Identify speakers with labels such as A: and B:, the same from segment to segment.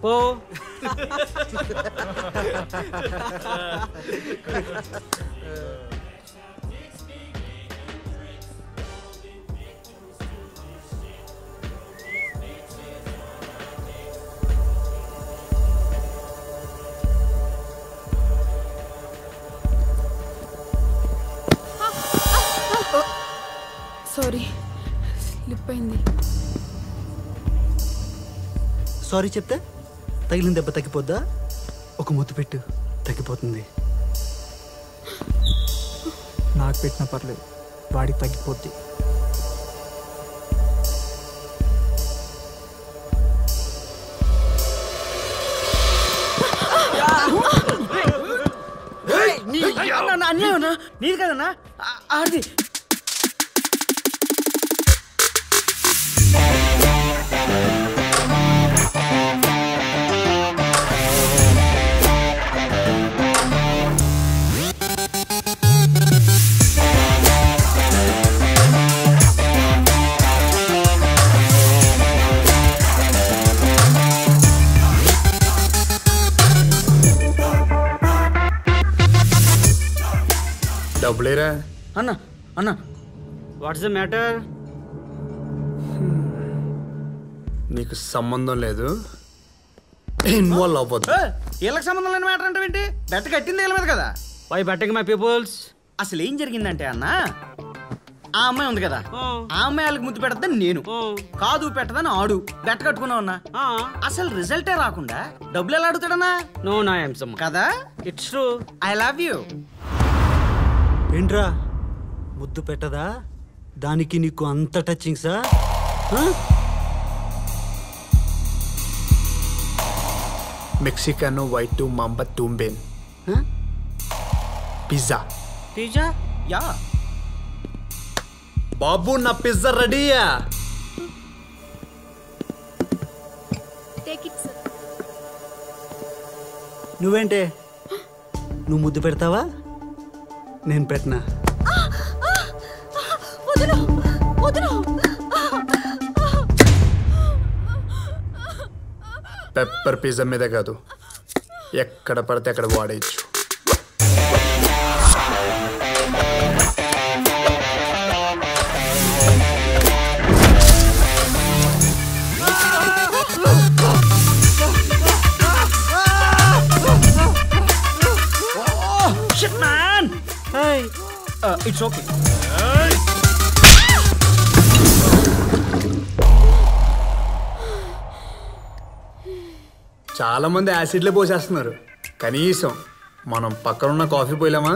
A: పో.
B: Sorry, slip అయింది.
C: Sorry చెప్తే తగిలిన దెబ్బ తగ్గిపోద్దా? ఒక ముద్దు పెట్టు, తగ్గిపోతుంది.
D: నాకు పెట్టినా పర్లేదు, వాడికి తగ్గిపోద్ది.
A: అన్యాయమన్నా, నీది కదన్నా ఆడిది.
E: డబ్బులేరా
A: అన్నా? అన్నా, వాట్స్ ద మ్యాటర్?
E: నీకు సంబంధం లేదు, ఇన్వాల్వ్ అవ్వద్దు.
A: వీళ్ళకి సంబంధం లేని మ్యాటర్ అంటే ఏంటి? బెట్ట కట్టింది వీళ్ళ మీద కదా. Why betting my peoples? అసలు ఏం జరిగిందంటే అన్న, ఆ అమ్మాయి ఉంది కదా, ఆ అమ్మాయి వాళ్ళకి ముద్దు పెడద్దని నేను, కాదు పెట్టదని ఆడు బెట్ట కట్టుకున్నావు అన్నా. అసలు రిజల్టే రాకుండా డబ్బులు ఎలా అడుగుతాడన్నా? నో నా అంశం కదా, it's true. I love you.
C: ఏంట్రా ముద్దు పెట్టదా? దానికి నీకు అంత టచింగ్సా?
E: మెక్సికనో వైట్ మాంబా టుంబేన్ పిజ్జా.
A: పిజ్జా? యా
E: బాబు, నా పిజ్జా రెడీయా?
C: నువ్వేంటే, నువ్వు ముద్దు పెడతావా? నేను పెట్టనా?
E: పెప్పర్ పిజ్జా మీద కాదు, ఎక్కడ పడితే అక్కడ వాడేయచ్చు.
A: It's okay.
E: చాలా మంది యాసిడ్లే పోసేస్తున్నారు, కనీసం మనం పక్కనున్న coffee పోయలేమా?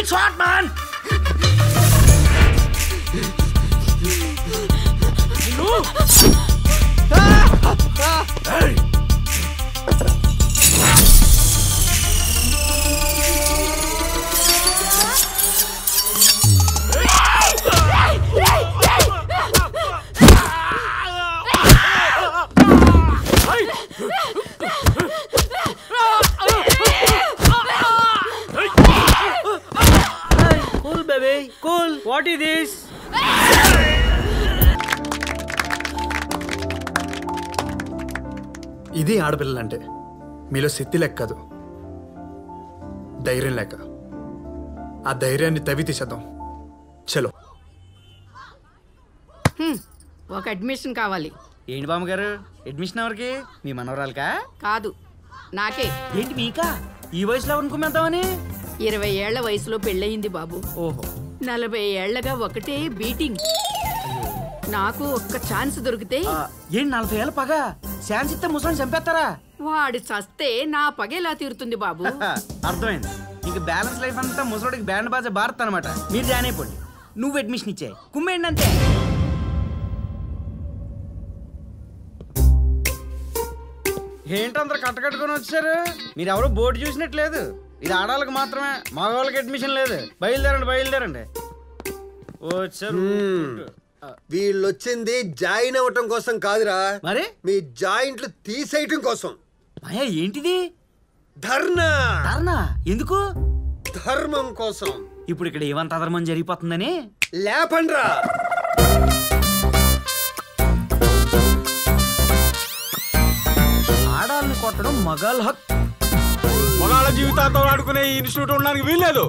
A: It's hot, man. Hey. Cool, baby. Cool. What is this?
E: ఇది ఆడపిల్లలంటే. మీలో శక్తి లెక్కదు, ధైర్యం లేక. ఆ ధైర్యాన్ని తవ్వి తీసేద్దాం. చలో.
F: ఒక అడ్మిషన్ కావాలి.
A: ఏంటి బామ్మగారు, అడ్మిషన్ ఎవరికి? మీ మనవరాలకా?
F: కాదు, నాకే.
A: ఏంటి మీకా? ఈ వయసులో అనుకున్నామని?
F: 20 ఏళ్ల వయసులో పెళ్ళయింది బాబు.
A: ఓహో.
F: 40 ఏళ్లగా ఒకటే బీటింగ్. నాకు ఒక్క ఛాన్స్ దొరికితే.
A: ఏంటి 40 ఏళ్ళ పగ? ఛాన్స్ ఇస్తే ముసలిని చంపేస్తారా?
F: వాడు చస్తే నా పగేలా తీరుతుంది బాబు.
A: అర్థమైంది. ఇంక బ్యాలెన్స్ లైఫ్ అంతా ముసలోడికి బ్యాండ్ బాజా భారత్ అనమాట. మీరు జాయిన్ అయిపోండి, నువ్వు అడ్మిషన్ ఇచ్చే కుమ్మేండి అంతే. ఏంటి అందరు కట్టకట్టుకొని వచ్చారు? మీరు ఎవరు బోర్డు చూసినట్లేదు. ఇది ఆడవాళ్ళకి మాత్రమే, మగవాళ్ళకి అడ్మిషన్ లేదు. బయలుదేరండి బయలుదేరండి. వచ్చారు.
G: వీళ్ళొచ్చింది జాయిన్ అవ్వటం కోసం కాదురా,
A: మరి
G: మీ జాయింట్లు తీసేయటం కోసం.
A: మాయా ఏంటిది?
G: ధర్నా.
A: ధర్నా ఎందుకు?
G: ధర్మం కోసం.
A: ఇప్పుడు ఇక్కడ ఏమంత అధర్మం జరిగిపోతుందని
G: లేపండ్రా.
A: ఆడాలని కొట్టడం మగాళ్ళ హక్కు.
H: మగాళ్ళ జీవితాంతం ఆడుకునే ఈ ఇన్స్టిట్యూట్ ఉండడానికి వీల్లేదు.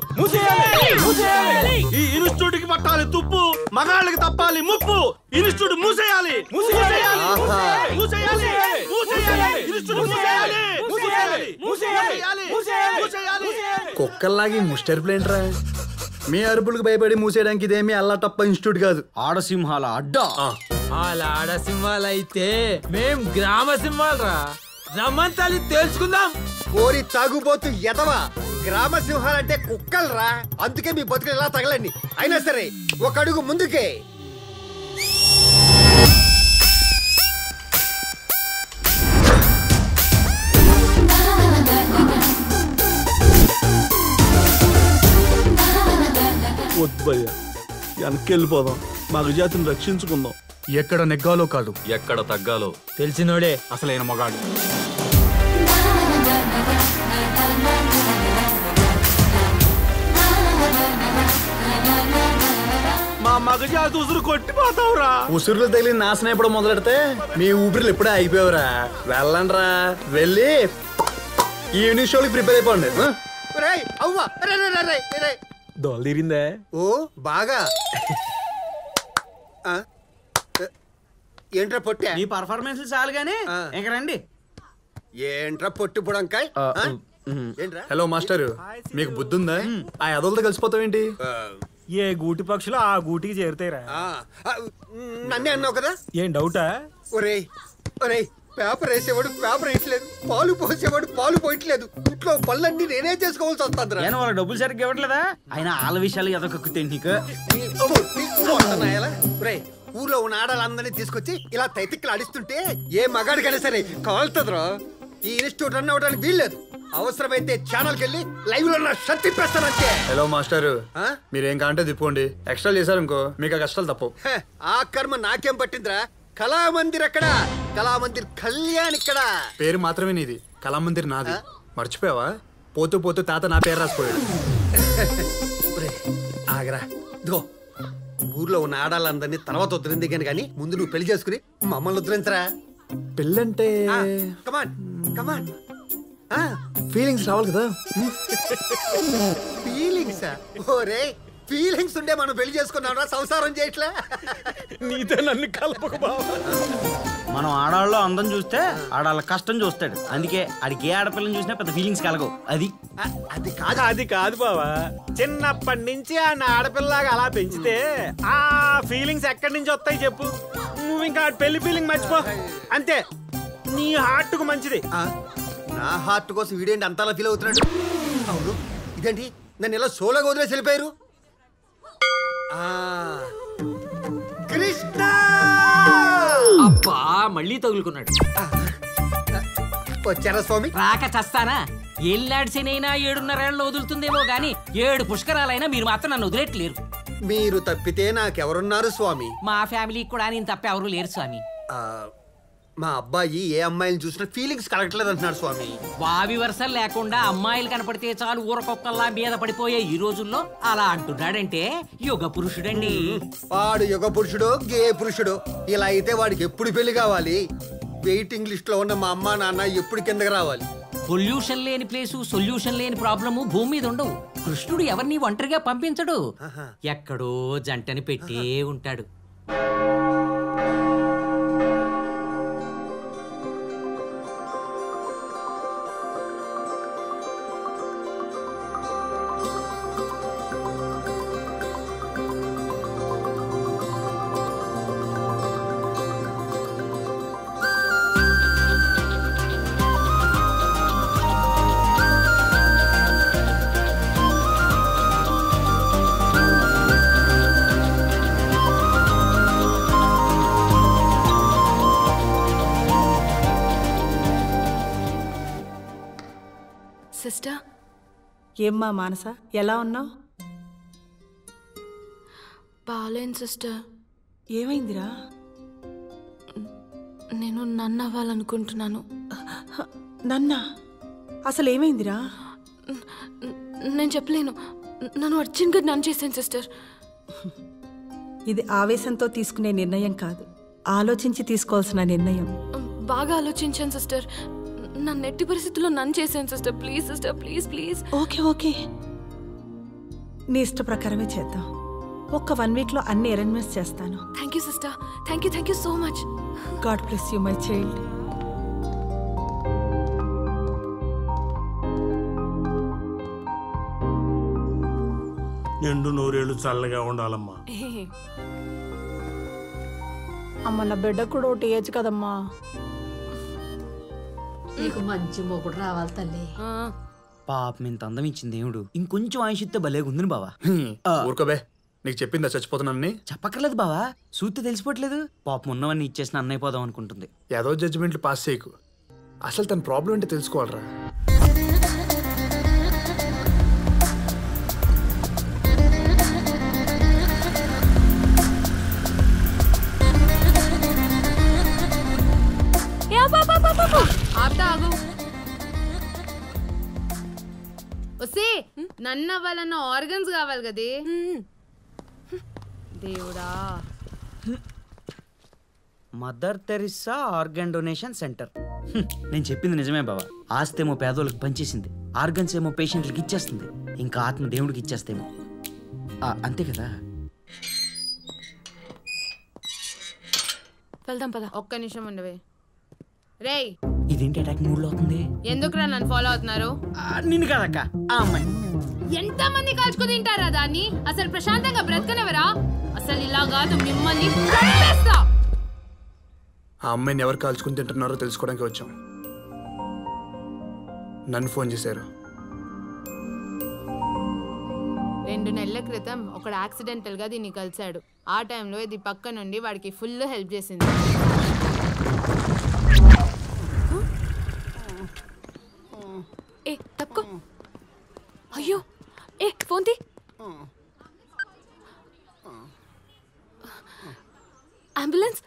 H: ఈ ఇన్స్టిట్యూట్ కి పట్టాలి తుప్పు, మగాళ్ళకి తప్పాలి ముప్పు. ఇన్స్టిట్యూట్ మూసేయాలి.
E: కుక్కల్లాగి ముస్టర్పులేంట్రా? మీ అరుపులకు భయపడి మూసేయడానికి ఇదేమి అల్లా తప్ప ఇన్స్టిట్యూట్ కాదు.
A: ఆడసింహాల అడ్డా.
I: వాళ్ళ ఆడసింహాలైతే మేం గ్రామ సింహాలరా. రమ్మంతాలి తెలుసుకుందాం.
G: కోరి తాగుబోతు ఎదవా, గ్రామ సింహాలంటే కుక్కలరా. అందుకే మీ బతుకులు ఎలా తగలండి. అయినా సరే ఒక అడుగు ముందుకే.
H: వద్దు భయ్యా, వెనక్కెళ్ళిపోదాం. మగజాతిని రక్షించుకుందాం.
E: ఎక్కడ నెగ్గాలో కాదు,
H: ఎక్కడ తగ్గాలో
I: తెలిసినోడే
H: అసలైన మగాడు. మా మగజాతి ఉసురు కొట్టిపోతావురా.
E: ఉసురులు తగిలి నాశనం ఎప్పుడు మొదలెడితే మీ ఊపిరిలు ఎప్పుడే అయిపోయావురా. వెళ్ళండ్రా, వెళ్ళి ఈవినింగ్ షోకి ప్రిపేర్ అయిపోండి.
I: దోల తీరిందే.
G: ఓ బాగా. ఏంట్రా పొట్టా?
A: నీ పర్ఫార్మెన్స్ చాలు గానీ ఇంక రండి.
G: ఏంట్రా పొట్టు బుడంకాయ్? ఏంట్రా?
E: హలో మాస్టర్, మీకు బుద్ధి ఉందా? ఆ ఎదలతో కలిసిపోతావేంటి?
D: ఏ గూటి పక్షులు ఆ గూటికి చేరుతాయిరా.
G: నన్నే అన్నావు కదా.
D: ఏం డౌటా?
G: ఒరేయ్ ఒరేయ్, పేపర్ వేసేవాడు పేపర్ వేయట్లేదు, పాలు పోసేవాడు పాలు పోయట్లేదు. ఇంట్లో పళ్ళన్నీ నేనే చేసుకోవాల్సి వస్తుంది.
A: నేను వాళ్ళ డబ్బులు సరిగ్గా ఇవ్వట్లేదా? ఆయన వాళ్ళ విషయాలు ఎదకొక్కుతాయి నీకు.
G: ఊర్లో ఉన్న ఆడాలందరినీ తీసుకొచ్చి ఇలా తైతిక్కలు ఆడిస్తుంటే ఏ మగాడికైనా సరే కాలుతుందిరా. ఈ ఇన్స్టిట్యూట్ రన్ అవడానికి వీల్లేదు. అవసరమైతే ఛానల్కి వెళ్ళి లైవ్ లో నా శక్తి పెస్తానంటే.
E: హలో మాస్టర్, మీరేం కాంటే తిప్పుకోండి. ఎక్స్ట్రా చేశారు ఇంకో మీకు ఆ కష్టాలు తప్పు.
G: ఆ కర్మ నాకేం పట్టిందిరా? కళామందిర్ ఎక్కడ? కళామందిర్ కళ్యాణ్ ఇక్కడ.
E: పేరు మాత్రమే నీది, కళామందిర్ నాది. మర్చిపోయావా? పోతూ పోతూ తాత నా పేరు రాసిపోయాడు.
G: ఆగరా, ఇదిగో ఊర్లో ఉన్న ఆడాలందరినీ తర్వాత వదిలింది కానీ ముందు నువ్వు పెళ్లి చేసుకుని మమ్మల్ని వదిలించరా.
E: పెళ్ళంటే
G: కమాన్ కమాన్.
E: ఫీలింగ్స్ రావాలి కదా.
G: ఫీలింగ్సా? ఓరే, ఫీలింగ్స్ ఉండే మనం పెళ్లి చేసుకున్నాం, సంసారం చేయట్లే.
H: నీతో నన్ను కలపక బావా.
A: మనం ఆడాళ్ళలో అందం చూస్తే ఆడాళ్ళ కష్టం చూస్తాడు. అందుకే ఆడికి ఏ ఆడపిల్లని చూసినా పెద్ద ఫీలింగ్స్ కలగవు. అది
D: అది కాదు బావా. చిన్నప్పటి నుంచి ఆ ఆడపిల్లగా అలా పెంచితే ఆ ఫీలింగ్స్ ఎక్కడి నుంచి వస్తాయి చెప్పు? నువ్వు ఇంకా పెళ్లి ఫీలింగ్ మర్చిపో అంతే. నీ హార్ట్ కు మంచిది.
G: నా హార్ట్ కోసం వీడేంటి అంతలా ఫీల్ అవుతున్నాడు? అవును, ఇదేంటి నన్ను ఇలా సోలోగా వదిలేసి వెళ్ళిపోయారు? కృష్ణ
I: అబ్బా, మళ్ళీ తగులుకున్నాడు.
G: వచ్చారా స్వామి?
I: రాక చస్తానా? ఏళ్ళాడి శనైనా 7.5 వదులుతుందేమో గాని 7 పుష్కరాలైనా మీరు మాత్రం నన్ను వదిలేట్లేరు.
G: మీరు తప్పితే నాకెవరున్నారు స్వామి?
I: మా ఫ్యామిలీకి కూడా నేను తప్ప ఎవరు లేరు స్వామి.
G: మా అబ్బాయి ఏ అమ్మాయిని చూసినా ఫీలింగ్స్ కలగట్లేదు అంటున్నాడు స్వామి.
I: వావి వరుసలు లేకుండా అమ్మాయిలు కనపడితే చాలు ఊరకొక్కల్లా మీద పడిపోయే ఈ రోజుల్లో అలా అంటున్నాడంటే యుగ పురుషుడండి.
G: వాడు యుగ పురుషుడు, గే పురుషుడు. ఇలా అయితే వాడికి ఎప్పుడు పెళ్లి కావాలి? వెయిటింగ్ లిస్ట్ లో ఉన్న మా అమ్మా నాన్న ఎప్పుడు కిందకి రావాలి?
I: పొల్యూషన్ లేని ప్లేసు, సొల్యూషన్ లేని ప్రాబ్లము భూమి మీద ఉండవు. కృష్ణుడు ఎవరిని ఒంటరిగా పంపించడు, ఎక్కడో జంటని పెట్టే ఉంటాడు.
B: సిస్టర్,
J: ఏమ్మా మానస, ఎలా ఉన్నావు?
B: బాలేను సిస్టర్.
J: ఏమైందిరా?
B: నేను నన్ను అవ్వాలనుకుంటున్నాను.
J: నన్నా? అసలు ఏమైందిరా?
B: నేను చెప్పలేను. నన్ను అర్జెంట్గా నన్ను చేశాను సిస్టర్.
J: ఇది ఆవేశంతో తీసుకునే నిర్ణయం కాదు, ఆలోచించి తీసుకోవాల్సిన నిర్ణయం.
B: బాగా ఆలోచించాను సిస్టర్. నన్ను ఎట్టి పరిస్థితుల్లో నన్ను చేశాను sister. Please sister, please please.
J: Okay okay, నీ ఇష్ట ప్రకారమే చేద్దాం. ఒక్క 1 వీక్లో అన్ని అరేంజ్మెంట్స్ చేస్తాను.
B: Thank you sister. Thank you so much.
J: God bless you my child.
H: నిండు నూరేళ్ళు చల్లగా ఉండాలమ్మా.
J: అమ్మ, నా బిడ్డ కూడా ఒకటి ఏజ్ కదమ్మా.
F: నీకు మంచి మొగుడు రావాలి తల్లి.
A: పాపం ఇంత అందం ఇచ్చింది దేవుడు, ఇంకొంచెం ఆయుషిస్తే భలేగుందని బావా.
E: ఊరుకోబే, నీకు చెప్పిందా చచ్చిపోతున్నానని?
A: చెప్పక్కర్లేదు బావా, చూస్తే తెలిసిపోవట్లేదు. పాపం ఉన్నవన్నీ ఇచ్చేసిన అన్నైపోదాం అనుకుంటుంది.
E: ఏదో జడ్జిమెంట్లు పాస్ చేయకు, అసలు తన ప్రాబ్లం ఏంటో తెలుసుకోవాలరా.
K: నన్ను అవ్వాలన్న ఆర్గన్స్ కావాలి కదే దేవుడా.
A: Mother Teresa organ donation centre. నేను చెప్పింది నిజమే బావా. ఆస్తి ఏమో పేదోళ్ళకి పనిచేసింది, ఆర్గన్స్ ఏమో పేషెంట్లకి ఇచ్చేస్తుంది, ఇంకా ఆత్మ దేవుడికి ఇచ్చేస్తేమో. అంతే కదా.
B: వెళ్దాం పద.
K: ఒక్క నిమిషం ఉండవే. రేయ్,
A: ఇదేంటి అటాక్ మూడ్లో అవుతుంది?
K: ఎందుకురా నన్ను ఫాలో అవుతున్నారు?
A: నిన్ను కాదక్క, ఆ అమ్మాయి.
K: ఎంత మంది కాల్చుకు తింటారా దాన్ని? అసలు ప్రశాంతంగా బ్రతకనెవరా? అసలు ఇలా కాదు, మిమ్మల్ని చంపేస్తా.
E: ఆ అమ్మాయిని ఎవరు కాల్చుకుని తింటున్నారో తెలుసుకోవడానికి వచ్చాం. నన్ను ఫోన్ చేశారు.
K: 2 నెలల క్రితం ఒకడు యాక్సిడెంటల్ గా దీన్ని కలిశాడు. ఆ టైంలో ఇది పక్క నుండి వాడికి ఫుల్ హెల్ప్ చేసింది.
B: ఏ తప్పుకో. అయ్యో, ఏ ఫోన్ తీ. అంబులెన్స్.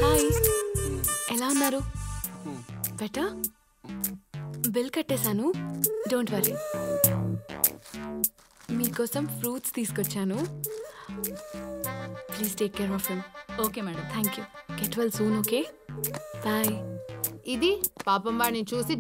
B: హాయ్, ఎలా ఉన్నారు? బెటా? బిల్ కట్టేశాను, డోంట్ వరీ. మీకోసం ఫ్రూట్స్ తీసుకొచ్చాను. Please take care of him.
F: Okay madam.
B: Thank you. Get well soon. Okay, bye.
K: ఇది పాపం వాడిని చూసి